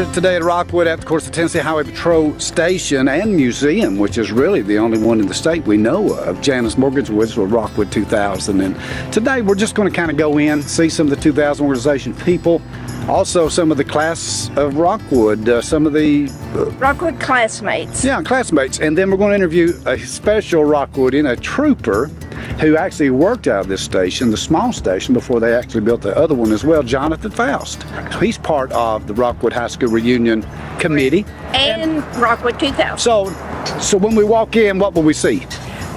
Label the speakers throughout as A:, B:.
A: here today at Rockwood at, of course, the Tennessee Highway Patrol Station and Museum, which is really the only one in the state we know of. Janice Morgan's with Rockwood 2000. And today we're just going to kind of go in, see some of the 2000 organization people, also some of the class of Rockwood, some of the...
B: Rockwood classmates.
A: Yeah, classmates. And then we're going to interview a special Rockwoodian, a trooper, who actually worked out of this station, the small station, before they actually built the other one as well, Jonathan Foust. He's part of the Rockwood High School Reunion Committee.
B: And Rockwood 2000.
A: So when we walk in, what will we see?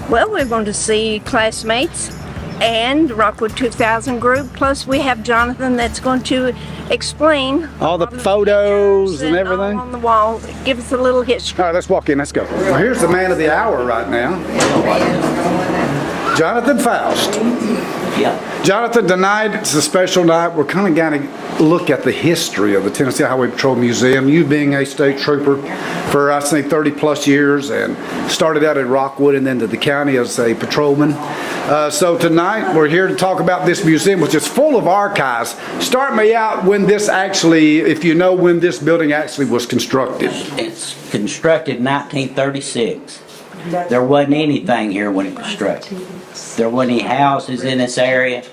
B: Well, we're going to see classmates and Rockwood 2000 group, plus we have Jonathan that's going to explain
A: all the photos and everything
B: on the wall. Give us a little history.
A: All right, let's walk in, let's go. Well, here's the man of the hour right now. Jonathan Foust.
C: Yeah.
A: Jonathan, tonight it's a special night. We're kind of going to look at the history of the Tennessee Highway Patrol Museum. You being a state trooper for, I think, 30 plus years, and started out at Rockwood and then to the county as a patrolman. So tonight we're here to talk about this museum, which is full of archives. Start me out when this actually, if you know when this building actually was constructed.
C: It's constructed in 1936. There wasn't anything here when it was constructed. There wasn't any houses in this area.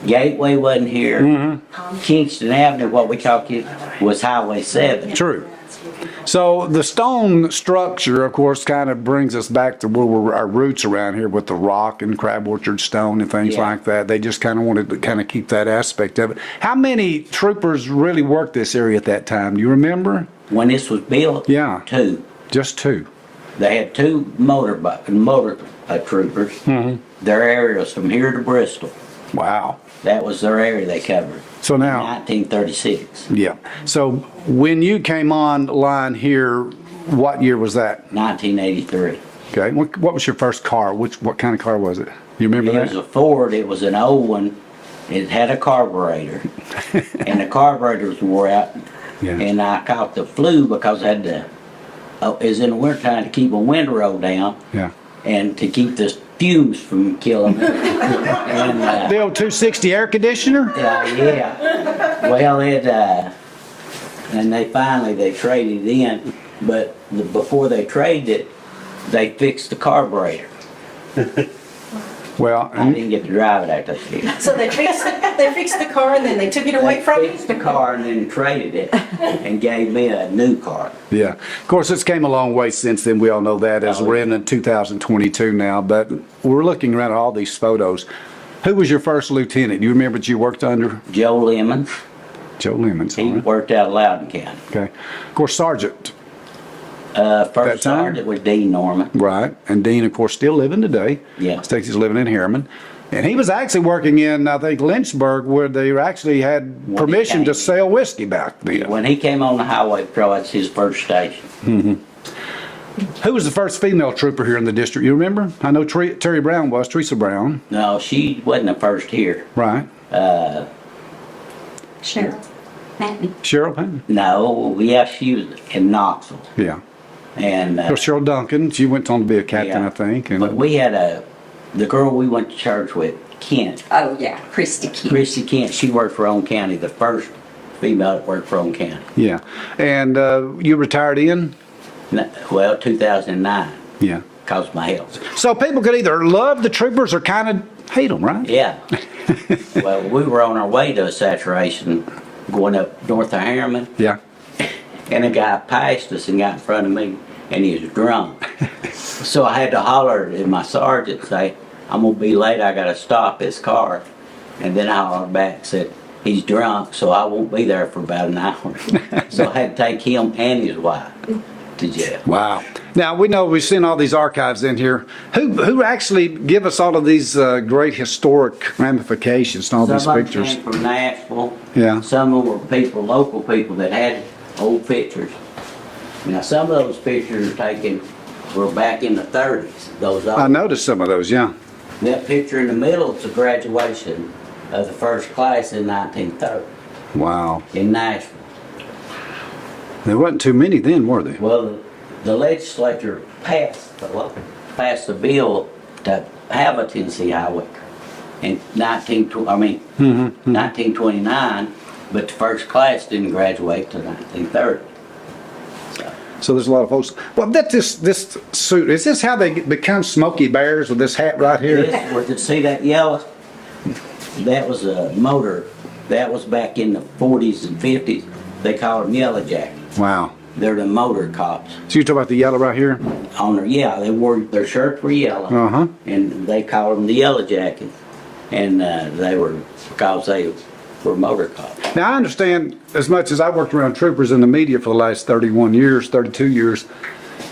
C: Gateway wasn't here. Kingston Avenue, what we call it, was Highway 7.
A: True. So the stone structure, of course, kind of brings us back to where we're, our roots around here with the rock and crab orchard stone and things like that. They just kind of wanted to kind of keep that aspect of it. How many troopers really worked this area at that time? Do you remember?
C: When this was built,
A: Yeah.
C: 2.
A: Just 2.
C: They had 2 motor troopers. Their area was from here to Bristol.
A: Wow.
C: That was their area they covered.
A: So now,
C: 1936.
A: yeah. So when you came online here, what year was that?
C: 1983.
A: Okay. What was your first car? What kind of car was it? You remember
C: It was
A: that?
C: a Ford. It was an old one. It had a carburetor, and the carburetors wore out.
A: Yeah.
C: And I caught the flu because I had to. It was in the wintertime to keep a windrow down.
A: Yeah.
C: And to keep the fumes from killing me. And,
A: The old 260 air conditioner?
C: yeah. Well, and they traded in, but before they traded it, they fixed the carburetor.
A: Well,
C: I didn't get to drive it after that.
D: So they fixed the car and then they took it away from
C: They
D: you?
C: fixed the car and then traded it and gave me a new car.
A: yeah. Of course, it's came a long way since then. We all know that as we're in 2022 now. But we're looking around at all these photos. Who was your first lieutenant? Do you remember that you worked under?
C: Joe Lemons.
A: Joe Lemons.
C: He
A: all right.
C: worked out of Loudoun County.
A: Okay. Of course, Sergeant.
C: First
A: time?
C: sergeant was Dean Norman.
A: Right. And Dean, of course, still living today.
C: Yeah.
A: Stacy's living in Harriman. And he was actually working in, I think, Lynchburg, where they actually had
C: he
A: permission to
C: came.
A: sell whiskey back then.
C: When he came on the highway patrol, that's his first station.
A: Who was the first female trooper here in the district? You remember? I know Terry Brown was, Teresa Brown.
C: No, she wasn't the first here.
A: Right.
D: Cheryl. Patton.
A: Cheryl Patton?
C: No, yeah, she was in Knoxville.
A: Yeah.
C: And
A: Of course, Cheryl Duncan, she went on to be a captain,
C: yeah.
A: I think. And
C: But we had the girl we went to church with, Kent.
D: Oh, yeah, Christy Kent.
C: Christy Kent, she worked for Owen County, the first female that worked for Owen County.
A: yeah. And you retired in?
C: Well, 2009,
A: Yeah.
C: because of my health.
A: So people could either love the troopers or kind of hate them, right?
C: Yeah. Well, we were on our way to a saturation going up north of Harriman,
A: Yeah.
C: and a guy passed us and got in front of me, and he was drunk. So I had to holler at my sergeant and say, I'm going to be late, I got to stop his car. And then I hollered back and said, he's drunk, so I won't be there for about an hour. So I had to take him and his wife to jail.
A: Wow. Now, we know we've seen all these archives in here. Who actually give us all of these great historic ramifications and all these
C: Some of them
A: pictures?
C: came from Nashville.
A: Yeah.
C: Some of them were people, local people that had old pictures. Now, some of those pictures taken were back in the 30s. Those old.
A: I noticed some of those, yeah.
C: That picture in the middle is a graduation of the first class in 1930
A: Wow.
C: in Nashville.
A: There wasn't too many then, were there?
C: Well, the legislature passed the bill to have a Tennessee Highway in 1929, but the first class didn't graduate till 1930.
A: So there's a lot of folks. Well, this suit, is this how they become Smoky Bears with this hat right here?
C: See that yellow? That was a motor. That was back in the 40s and 50s. They called them yellow jackets.
A: Wow.
C: They're the motor cops.
A: So you're talking about the yellow right here?
C: On their, yeah, they wore, their shirts were yellow.
A: Uh-huh.
C: And they called them the yellow jackets. And they were, because they were motor cops.
A: Now, I understand, as much as I worked around troopers in the media for the last 31 years, 32 years,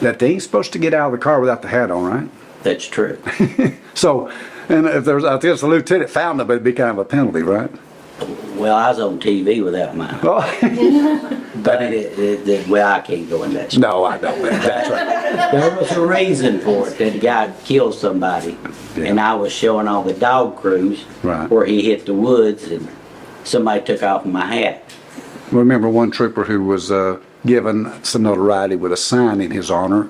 A: that they ain't supposed to get out of the car without the hat on, right?
C: That's true.
A: So, and if there's, I guess the lieutenant found them, it'd be kind of a penalty, right?
C: Well, I was on TV without mine.
A: Oh,
C: But well, I can't go in that.
A: no, I don't. That's right.
C: There was a reason for it, that the guy killed somebody. And I was showing all the dog crews
A: Right.
C: where he hit the woods and somebody took off my hat.
A: Remember one trooper who was given some notoriety with a sign in his honor,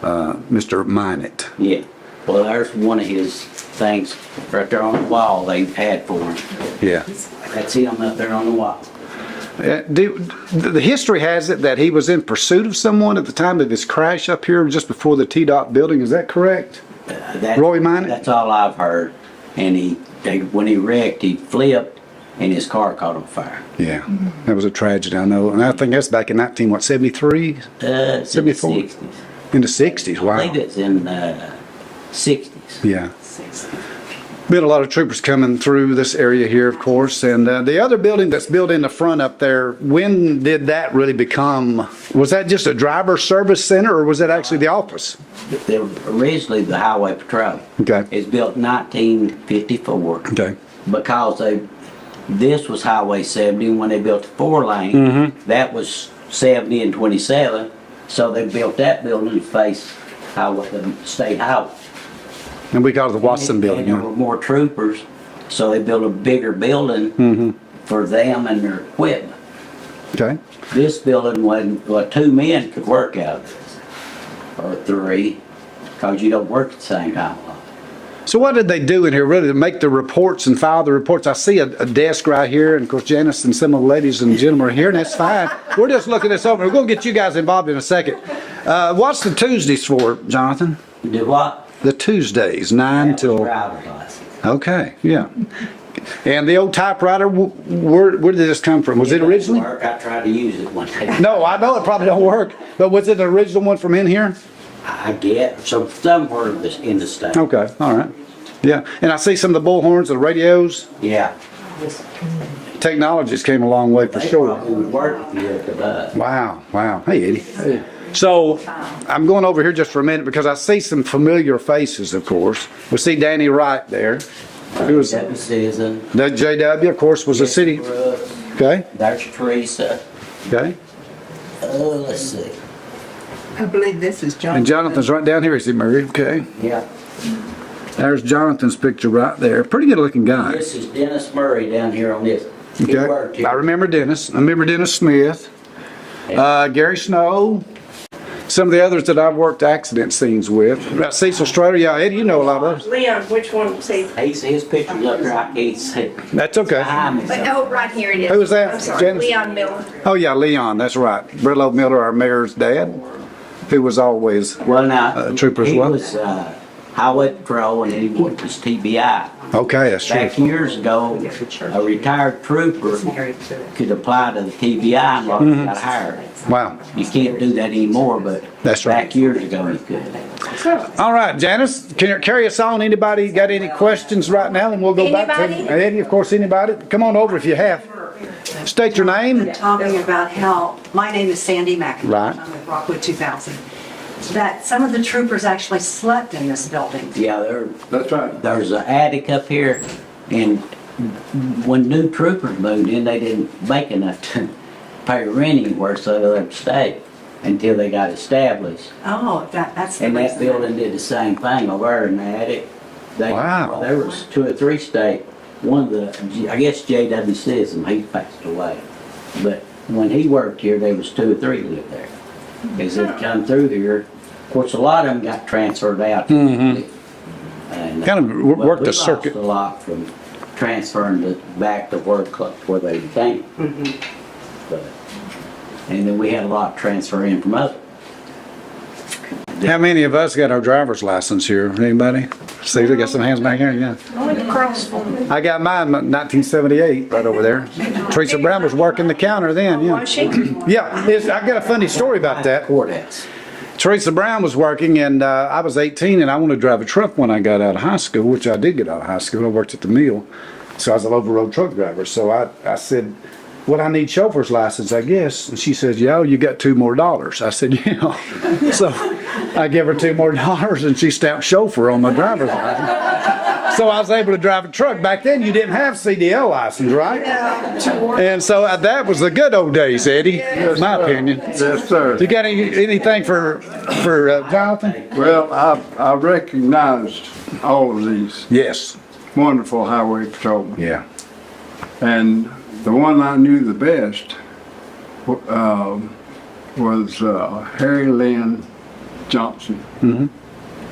A: Mr. Minot.
C: Yeah. Well, there's one of his things right there on the wall they had for him.
A: Yeah.
C: That's him up there on the wall.
A: The history has it that he was in pursuit of someone at the time of his crash up here just before the T-Dot building. Is that correct? Roy Minot?
C: That's all I've heard. And when he wrecked, he flipped and his car caught on fire.
A: Yeah, that was a tragedy, I know. And I think that's back in 73?
C: It's
A: 74?
C: in the 60s.
A: In the 60s, wow.
C: I think it's in 60s.
A: Yeah. Been a lot of troopers coming through this area here, of course. And the other building that's built in the front up there, when did that really become, was that just a driver service center or was that actually the office?
C: They were originally the Highway Patrol.
A: Okay.
C: It's built in 1954.
A: Okay.
C: Because this was Highway 70, and when they built the 4-lane, that was 70 and 27. So they built that building to face the state highway.
A: And we call it the Watson building.
C: And there were more troopers, so they built a bigger building for them and their equipment.
A: Okay.
C: This building wasn't, well, 2 men could work out of this, or 3, because you don't work at the same time.
A: So what did they do in here really to make the reports and file the reports? I see a desk right here, and of course Janice and some of the ladies and gentlemen are here, and that's fine. We're just looking this over. We're going to get you guys involved in a second. What's the Tuesdays for, Jonathan?
C: Do what?
A: The Tuesdays, 9 till...
C: Driver's license.
A: Okay, yeah. And the old typewriter, where did this come from? Was it originally?
C: Work. I tried to use it one day.
A: No, I know it probably don't work, but was it the original one from in here?
C: I get somewhere in the state.
A: Okay, all right. Yeah, and I see some of the bullhorns, the radios.
C: Yeah.
A: Technology's came a long way for
C: They
A: sure.
C: probably would work here at the bus.
A: Wow, wow. Hey, Eddie. So, I'm going over here just for a minute because I see some familiar faces, of course. We see Danny Wright there. Who was
C: That was Susan.
A: that JW, of course, was a city.
C: Brooks.
A: Okay,
C: There's Teresa.
A: okay.
C: Let's see.
D: I believe this is John.
A: And Jonathan's right down here, is he, Murray? Okay.
C: Yeah.
A: There's Jonathan's picture right there. Pretty good looking guy.
C: This is Dennis Murray down here on this. He worked
A: Okay.
C: here.
A: I remember Dennis. I remember Dennis Smith. Gary Snow. Some of the others that I've worked accident scenes with. Cecil Strader. Yeah, Eddie, you know a lot of those.
B: Leon, which one? See?
C: His picture's up there. I can't see.
A: That's okay.
C: Behind me.
B: But, oh, right here it is.
A: Who was that?
B: I'm sorry,
A: Janice?
B: Leon Miller.
A: Oh, yeah, Leon. That's right. Brillo Miller, our mayor's dad, who was always
C: Well, now,
A: trooper as
C: he
A: well.
C: was Highway Patrol, and then he worked as TBI.
A: Okay, that's true.
C: Back years ago, a retired trooper could apply to the TBI and got hired.
A: Wow.
C: You can't do that anymore, but
A: That's right.
C: back years ago you could.
A: All right, Janice, can you carry us on? Anybody got any questions right now? And we'll go back to
B: Anybody?
A: Eddie, of course, anybody? Come on over if you have. State your name.
E: Talking about how, my name is Sandy McIntosh.
A: Right.
E: I'm with Rockwood 2000. That some of the troopers actually slept in this building.
C: Yeah,
A: That's right.
C: there's an attic up here, and when new troopers moved in, they didn't make enough to pay rent anywhere, so they let them stay until they got established.
E: Oh, that's the
C: And that
E: reason.
C: building did the same thing over there in the attic.
A: Wow.
C: There was 2 or 3 stay. One of the, I guess J.W. Sissom, he passed away. But when he worked here, there was 2 or 3 lived there. As they come through here, of course, a lot of them got transferred out. And,
A: Kind of worked the circuit.
C: We lost a lot from transferring back to work club where they came. But, and then we had a lot transfer in from other
A: How many of us got our driver's license here? Anybody? See, we got some hands back here, yeah. I got mine in 1978, right over there. Teresa Brown was working the counter then, yeah.
B: Was she?
A: Yeah, I got a funny story about that.
C: Courthouse.
A: Teresa Brown was working, and I was 18, and I wanted to drive a truck when I got out of high school, which I did get out of high school. I worked at the mill, so I was an over-road truck driver. So I said, well, I need chauffeur's license, I guess. And she says, yeah, you got $2 more. I said, yeah. So I give her $2 more, and she stamped chauffeur on my driver's license. So I was able to drive a truck. Back then, you didn't have CDL license, right? And so that was the good old days, Eddie, in my opinion.
F: Yes, sir.
A: You got anything for Jonathan?
F: Well, I recognized all of these
A: Yes.
F: wonderful highway patrolmen.
A: Yeah.
F: And the one I knew the best was Harry Lynn Johnson. Mm-hmm.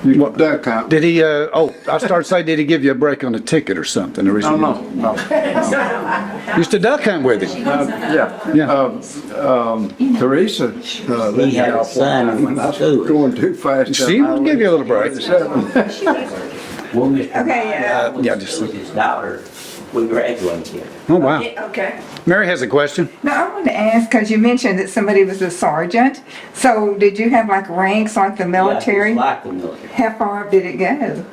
F: You
A: What-
F: duck out.
A: Did he, I started saying, did he give you a break on a ticket or something? Or is
F: No,
A: he-
F: no, no.
A: Used to duck hunt with him.
F: Yeah.
A: Yeah.
F: Teresa.
C: He had a son who went to school.
F: Going too fast.
A: She would give you a little break.
C: Well, Mr.
D: Okay,
C: was
A: yeah, just-
C: with his daughter. We graduated.
A: Oh, wow.
B: Okay.
A: Mary has a question.
D: now I wanted to ask, because you mentioned that somebody was a sergeant. So did you have like ranks like the military?
C: Yeah, like the military.
D: How far did it go?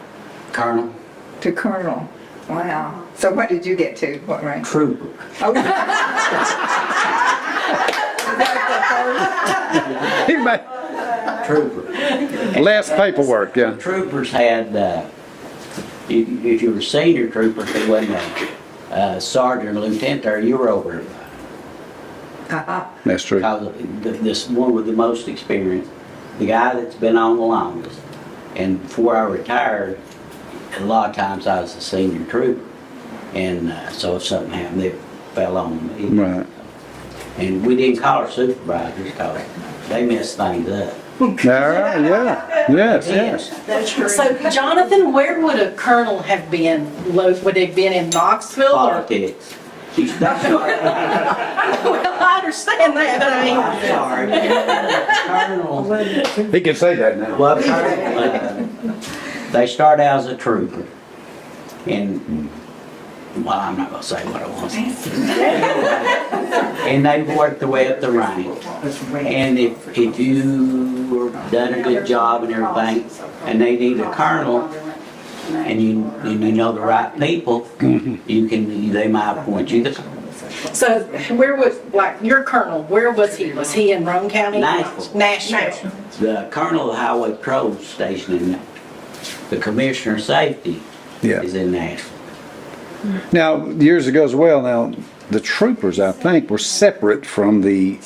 C: Colonel,
D: To colonel? Wow. So what did you get to? What rank?
C: trooper.
A: He made
C: Trooper.
A: less paperwork, yeah.
C: Troopers had, if you were senior troopers, they wasn't a sergeant or lieutenant there, you were over.
A: That's true.
C: Because this one with the most experience, the guy that's been on the longest. And before I retired, a lot of times I was a senior trooper. And so if something happened, it fell on me.
A: Right.
C: And we didn't call our supervisors because they messed things up.
A: All right, yeah. Yes, yes.
B: That's true.
G: So, Jonathan, where would a colonel have been? Would they have been in Knoxville? Or?
C: Politics. She's not sorry.
G: Well, I understand that, but I mean,
C: Colonel,
A: He can say that now.
C: well, Colonel, they start out as a trooper. And, well, I'm not gonna say what I want to say. And they work their way up the rank. And if you done a good job and everything, and they need a colonel, and you know the right people, they might appoint you the colonel.
G: so where was, like, your colonel, where was he? Was he in Roane County?
C: Nashville.
G: Nashville.
C: The colonel of the highway patrol station in, the commissioner of safety
A: Yeah.
C: is in Nashville.
A: Now, years ago as well, now, the troopers, I think, were separate from the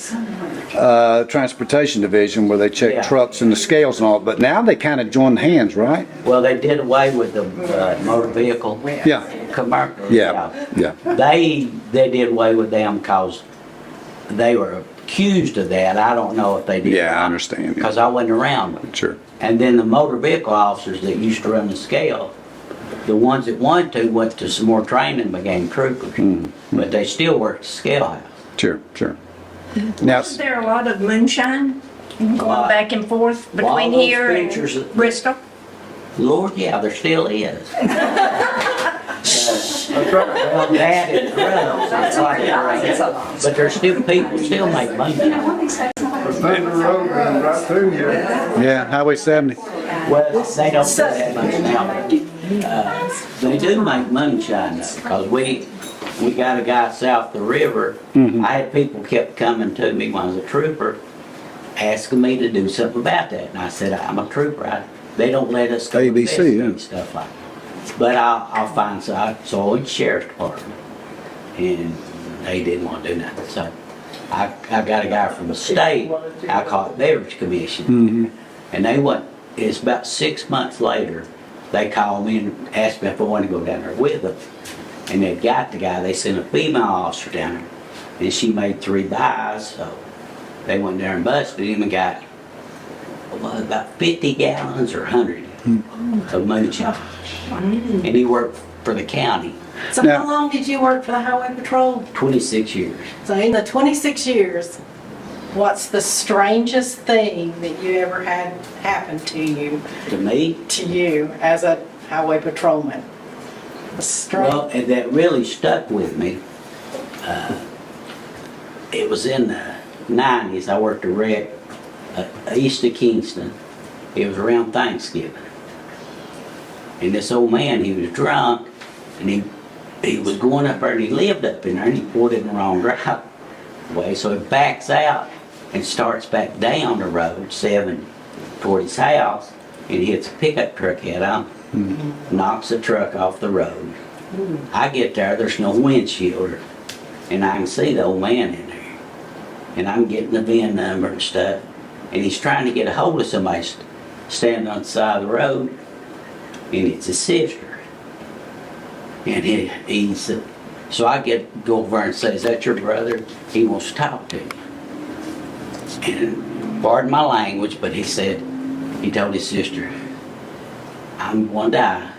A: transportation division where they check
C: Yeah.
A: trucks and the scales and all, but now they kind of joined hands, right?
C: Well, they did away with the motor vehicle.
A: Yeah.
C: Commercial.
A: Yeah, yeah.
C: They did away with them because they were accused of that. I don't know if they did.
A: Yeah, I understand. yeah.
C: Because I wasn't around them.
A: Sure.
C: And then the motor vehicle officers that used to run the scale, the ones that wanted to went to some more training and became troopers. But they still worked the scale house.
A: Sure, sure. Now,
B: Is there a lot of moonshine going
C: Lot.
B: back and forth
C: Lot
B: between
C: of those
B: here
C: pictures
B: and
C: of-
B: Bristol?
C: Lord, yeah, there still is.
F: That's right.
C: Well, that is rough. It's like that. But there's still people still make money.
F: Thunder Road runs right through here.
A: yeah, Highway 70.
C: Well, they don't do that much now. They do make moonshine though, because we got a guy south the river. I had people kept coming to me when I was a trooper, asking me to do something about that. And I said, I'm a trooper. They don't let us go
A: ABC,
C: investigate
A: yeah.
C: stuff like that. But I'll find some. So I went to sheriff's department, and they didn't want to do nothing. So I got a guy from the state, Alcoholic Beverage Commission, and they went. It's about 6 months later, they called me and asked me if I wanted to go down there with them. And they got the guy. They sent a female officer down there, and she made 3 buys. So they went there and busted him and got about 50 gallons or 100 of moonshine. And he worked for the county
G: So
A: Now-
G: how long did you work for the Highway Patrol?
C: 26 years.
G: So in the 26 years, What's the strangest thing that you ever had happen to you
C: To me,
G: as a highway patrolman? A strange.
C: well, and that really stuck with me. It was in the 90s. I worked a wreck east of Kingston. It was around Thanksgiving. And this old man, he was drunk, and he was going up there, and he lived up in there, and he pulled in the wrong driveway. So he backs out and starts back down the road, 7 toward his house, and hits a pickup truck head on, knocks the truck off the road. I get there, there's no windshield, and I can see the old man in there. And I'm getting the VIN number and stuff, and he's trying to get a hold of somebody standing on the side of the road, and it's his sister. And he's so I go over and say, "Is that your brother? He wants to talk to you." And pardon my language, but he told his sister, "I'm going to die,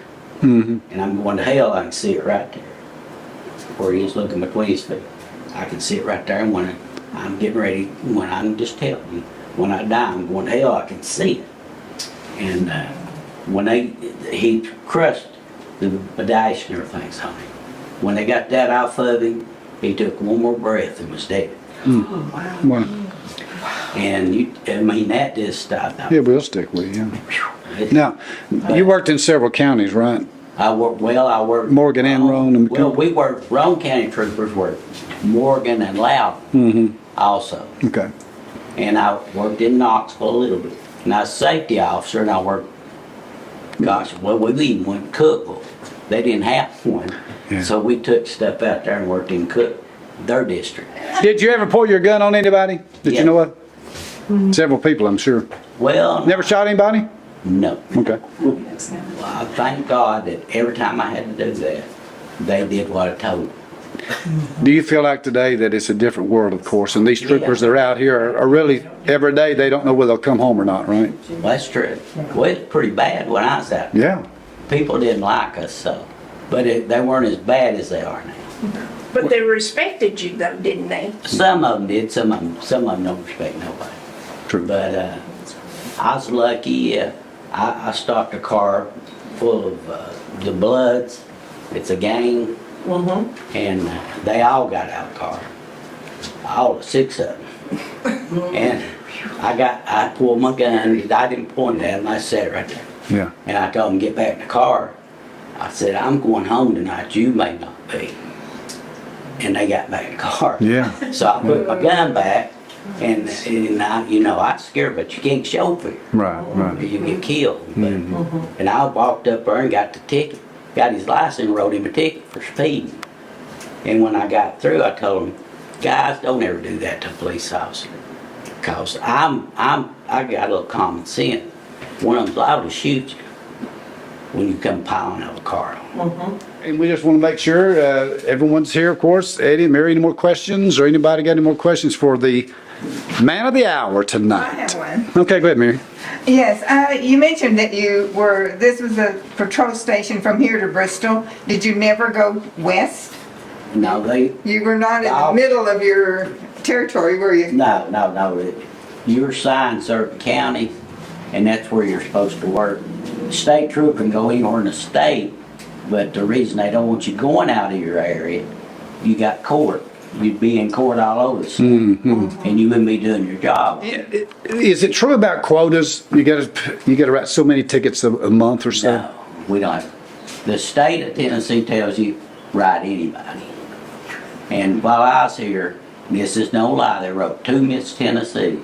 C: and I'm going to hell." I can see it right there, where he's looking between his feet. I can see it right there, and when I'm getting ready, when I'm just telling you, when I die, I'm going to hell. I can see it. And when he crushed the dash and everything's on him. When they got that off of him, he took one more breath and was dead.
A: Well,
C: And that just stopped.
A: it will stick with you. Now, you worked in several counties, right?
C: I worked.
A: Morgan and Roane.
C: Well, we worked, Roane County troopers worked Morgan and Loudon also.
A: Okay.
C: And I worked in Knoxville a little bit. And I was a safety officer, and I worked, we even went to Cookville. They didn't have one.
A: Yeah.
C: So we took stuff out there and worked in their district.
A: Did you ever pull your gun on anybody? Did
C: Yeah.
A: you know what? Several people, I'm sure.
C: Well,
A: Never shot anybody?
C: no.
A: Okay.
C: Well, I thank God that every time I had to do that, they did what I told them.
A: Do you feel like today that it's a different world, of course, and these troopers that are out here are really, every day, they don't know whether they'll come home or not, right?
C: Well, that's true. Well, it's pretty bad when I was out there.
A: Yeah.
C: People didn't like us, so. But they weren't as bad as they are now.
B: But they respected you though, didn't they?
C: Some of them did, some of them don't respect nobody.
A: True.
C: But I was lucky. I stopped a car full of the Bloods. It's a gang. And they all got out of the car. All 6 of them. And I pulled my gun. I didn't point at him. I sat right there.
A: Yeah.
C: And I told him, "Get back in the car." I said, "I'm going home tonight. You may not be." And they got back in the car.
A: Yeah.
C: So I put my gun back, and I was scared, but you can't show fear.
A: Right, right.
C: You get killed. But, and I walked up there and got the ticket, got his license, wrote him a ticket for speeding. And when I got through, I told him, "Guys, don't ever do that to a police officer, because I got a little common sense. One of them's liable to shoot you when you come piling out of a car."
A: And we just want to make sure everyone's here, of course. Eddie, Mary, any more questions, or anybody got any more questions for the man of the hour tonight?
D: I have one.
A: Okay, go ahead, Mary.
D: Yes, you mentioned that this was a patrol station from here to Bristol. Did you never go west?
C: No,
D: You were not in the
C: No.
D: middle of your territory, were you?
C: no. You're assigned certain counties, and that's where you're supposed to work. State trooper can go anywhere in the state, but the reason they don't want you going out of your area, you got court. You'd be in court all over the state, and you wouldn't be doing your job.
A: Is it true about quotas? You got to write so many tickets a month or so?
C: No, we don't. The state of Tennessee tells you, write anybody. And while I was here, this is no lie, they wrote 2 Miss Tennessee.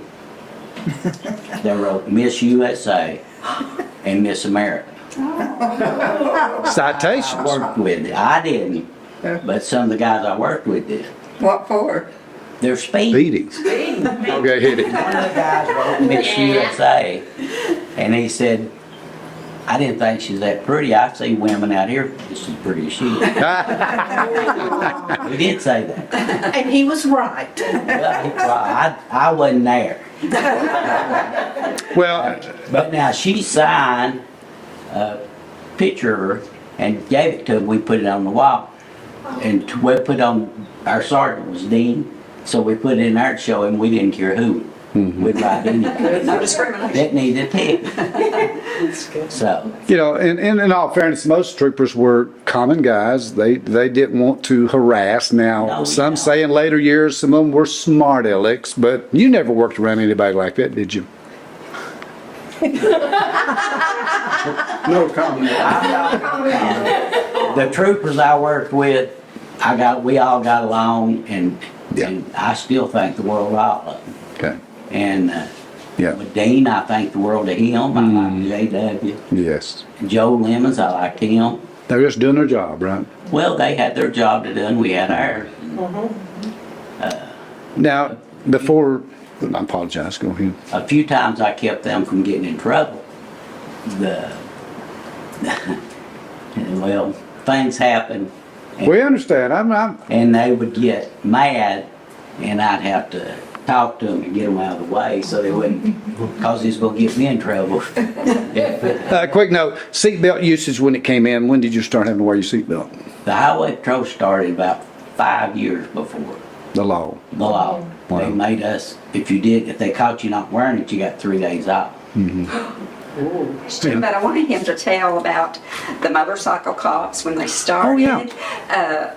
C: They wrote Miss USA and Miss America.
A: Citations.
C: Worked with it. I didn't, but some of the guys I worked with did.
D: What for?
C: They're speeding.
A: Beatings. Okay, hit it.
C: One of the guys wrote Miss USA, and he said, "I didn't think she was that pretty. I see women out here just as pretty as she is." He did say that.
G: And he was right.
C: Well, I wasn't there.
A: Well,
C: But now she signed a picture of her and gave it to him. We put it on the wall. And we put on, our sergeant was Dean, So we put it in there to show him we didn't care who. We'd ride anything.
E: No discrimination.
C: That needed a ticket. So,
A: You know, and in all fairness, most troopers were common guys. They didn't want to harass. Now,
C: No,
A: some
C: no.
A: say in later years, some of them were smart alecks, but you never worked around anybody like that, did you?
F: No comment.
C: the troopers I worked with, we all got along, and I still think the world of all of them.
A: Okay.
C: And
A: Yeah.
C: with Dean, I think the world of him. I like J.W.
A: Yes.
C: Joe Lemons, I liked him.
A: They're just doing their job, right?
C: Well, they had their job to do, and we had ours.
A: Now, before, I apologize, go ahead.
C: A few times I kept them from getting in trouble. Well, things happen,
A: We understand.
C: and they would get mad, and I'd have to talk to them and get them out of the way so they wouldn't, cause it's gonna get me in trouble.
A: Quick note, seatbelt usage when it came in, when did you start having to wear your seatbelt?
C: The highway patrol started about 5 years before
A: The law.
C: the law.
A: Wow.
C: They made us, if they caught you not wearing it, you got 3 days off.
H: But I wanted him to tell about the motorcycle cops when they started.
A: yeah.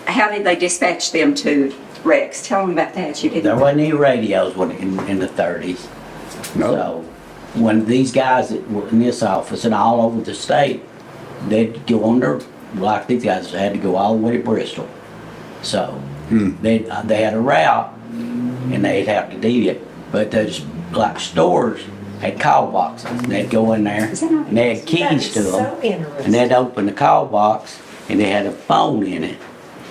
H: How did they dispatch them to Rex? Tell them about that. You
C: There
H: didn't.
C: wasn't any radios in the 30s.
A: No.
C: So when these guys that were in this office and all over the state, they'd go on their, like these guys had to go all the way to Bristol. So they had a route and they'd have to do it. But those like stores had call boxes. And they'd go in there and they had keys to them. And they'd open the call box and they had a phone in it.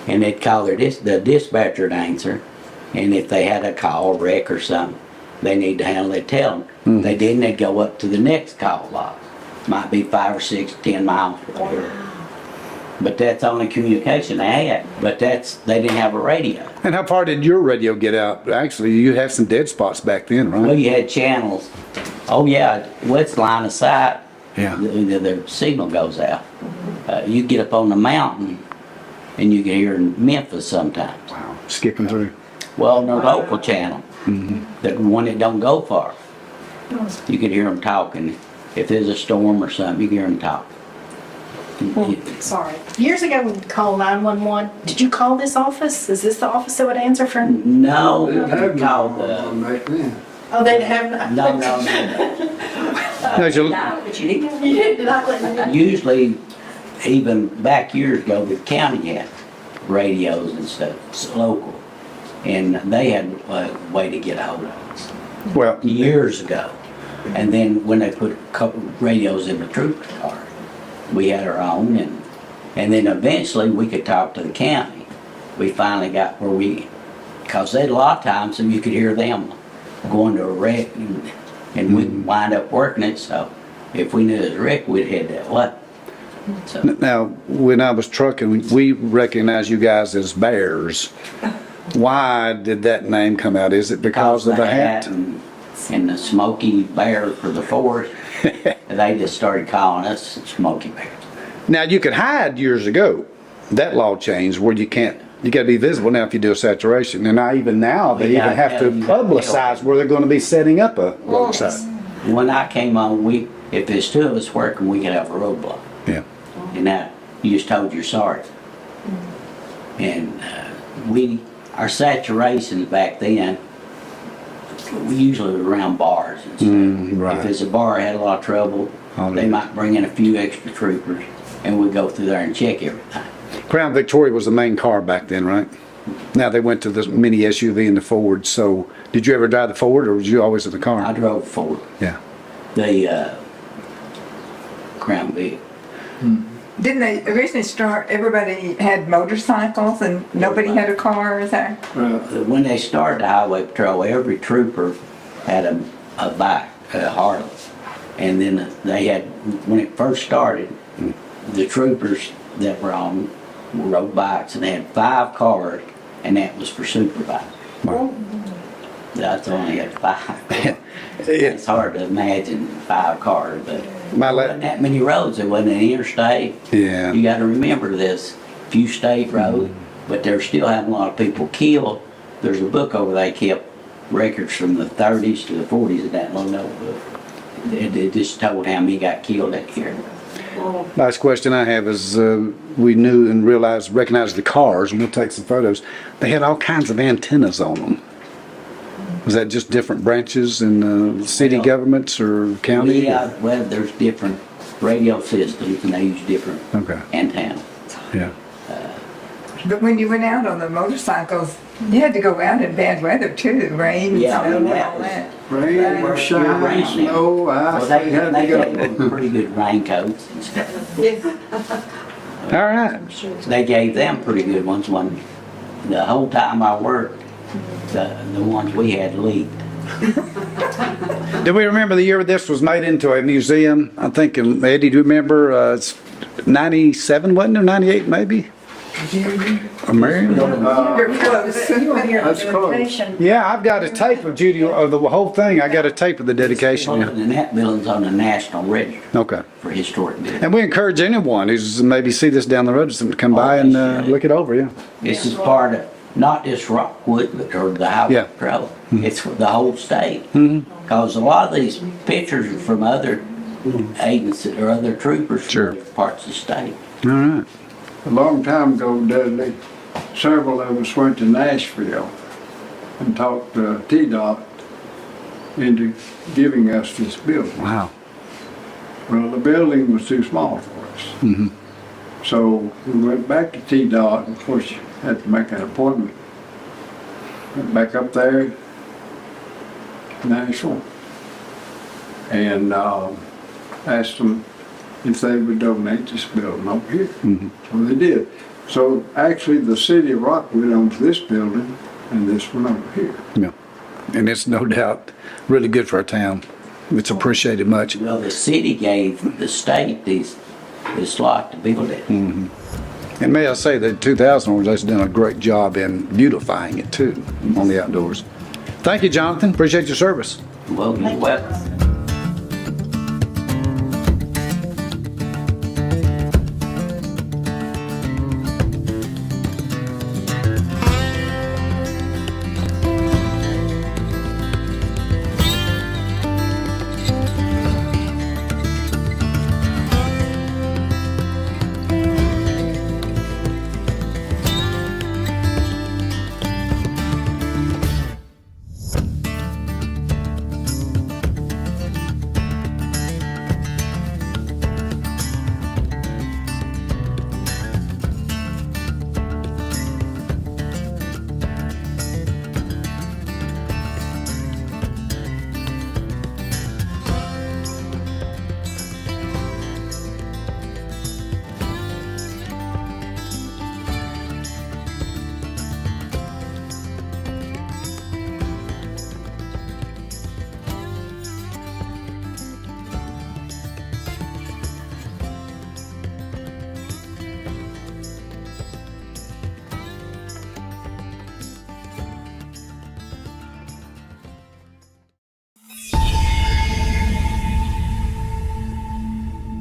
C: And they'd call the dispatcher to answer. And if they had a call, wreck or something, they need to handle it, tell them. They didn't, they'd go up to the next call box. Might be 5 or 6, 10 miles from here. But that's the only communication they had. But they didn't have a radio.
A: And how far did your radio get out? Actually, you had some dead spots back then, right?
C: Well, you had channels. Oh yeah, what's line of sight?
A: Yeah.
C: The signal goes out. You get up on the mountain, and you can hear in Memphis sometimes.
A: Wow. Skipping through.
C: Well, the local channel, the one that don't go far, you could hear them talking. If there's a storm or something, you can hear them talk.
G: Sorry. Years ago, when you called 911, did you call this office? Is this the office that would answer for?
C: No,
F: Didn't have
C: we
F: no
C: called
F: one back then.
G: Oh, they'd have.
C: no.
A: Now, you-
H: No, but you need to.
G: You did not let me know.
C: Usually, even back years ago, the county had radios and stuff, local, and they had a way to get a hold of us
A: well,
C: years ago. And then when they put radios in the trooper car, we had our own, and then eventually we could talk to the county. We finally got where because they had a lot of times, and you could hear them going to a wreck, and we'd wind up working it. So if we knew it was a wreck, we'd head that way. So,
A: now, when I was trucking, we recognized you guys as bears. Why did that name come out? Is it because of the hat?
C: and the Smoky Bear for the forest. They just started calling us Smoky Bear.
A: Now, you could hide years ago. That law changed where you can't, you gotta be visible now if you do a saturation. And even now, they even have to publicize where they're gonna be setting up a roadside.
C: When I came on, if there's 2 of us working, we could have a roadblock.
A: Yeah.
C: And that, you just told your sergeant. And our saturations back then, we usually were around bars and stuff.
A: right.
C: If there's a bar that had a lot of trouble,
A: Oh,
C: they
A: yeah.
C: might bring in a few extra troopers, and we'd go through there and check everything.
A: Crown Victoria was the main car back then, right? Now they went to the mini SUV and the Ford. So did you ever drive the Ford or was you always in the car?
C: I drove Ford,
A: Yeah.
C: the Crown Vic.
D: Didn't they originally start, everybody had motorcycles and nobody had a car, is that?
C: When they started the highway patrol, every trooper had a bike, a Harley. And then they had, when it first started, the troopers that were on rode bikes, and they had 5 cars, and that was for supervisors. That's only had 5. It's hard to imagine 5 cars, but
A: My
C: there wasn't that many roads. There wasn't an interstate.
A: Yeah.
C: You got to remember this few state roads, but they're still having a lot of people killed there's a book over they kept records from the 30s to the 40s in that little notebook. It just told how many got killed that year.
A: Last question I have is, we knew and recognized the cars, and we'll take some photos. They had all kinds of antennas on them. Was that just different branches in city
C: Well,
A: governments or county?
C: Yeah, well, there's different radio systems and they use different
A: Okay.
C: antennas.
A: Yeah.
D: But when you went out on the motorcycles, you had to go out in bad weather too, rain,
C: Yeah,
D: snow,
C: and
D: and
C: that
D: all
C: was-
D: that.
F: Rain,
C: Rain,
F: shine, snow,
C: Well,
F: ice,
C: they
F: they had to
C: gave
F: go.
C: them pretty good raincoats and stuff.
A: All right.
C: They gave them pretty good ones when, the whole time I worked, the ones we had leaked.
A: Do we remember the year this was made into a museum? I think, Eddie, do you remember, it's 97, wasn't it, 98 maybe? Or Marion?
D: You're close.
E: You were here at
F: That's
E: the
F: close.
E: dedication.
A: Yeah, I've got a tape of Judy, of the whole thing. I got a tape of the dedication. Yeah.
C: And that building's on the National Register
A: Okay.
C: for historic buildings.
A: And we encourage anyone who's maybe see this down the road to come by and look it over, yeah.
C: This is part of, not just Rockwood, but or the Highway
A: Yeah.
C: Patrol. It's for the whole state. Because a lot of these pictures are from other agencies or other troopers from
A: Sure.
C: other parts of the state.
A: All right.
F: A long time ago, Dudley, several of us went to Nashville and talked T-Dot into giving us this building.
A: Wow.
F: Well, the building was too small for us. So we went back to T-Dot, and of course, you had to make an appointment. Went back up there, Nashville, and asked them if they would donate this building over here. So they did. So actually, the city of Rockwood owns this building and this one over here.
A: Yeah. And it's no doubt really good for our town. It's appreciated much.
C: Well, the city gave the state this lot to build it.
A: And may I say that 2000 organization's done a great job in beautifying it too on the outdoors. Thank you, Jonathan. Appreciate your service.
C: Well, you're welcome.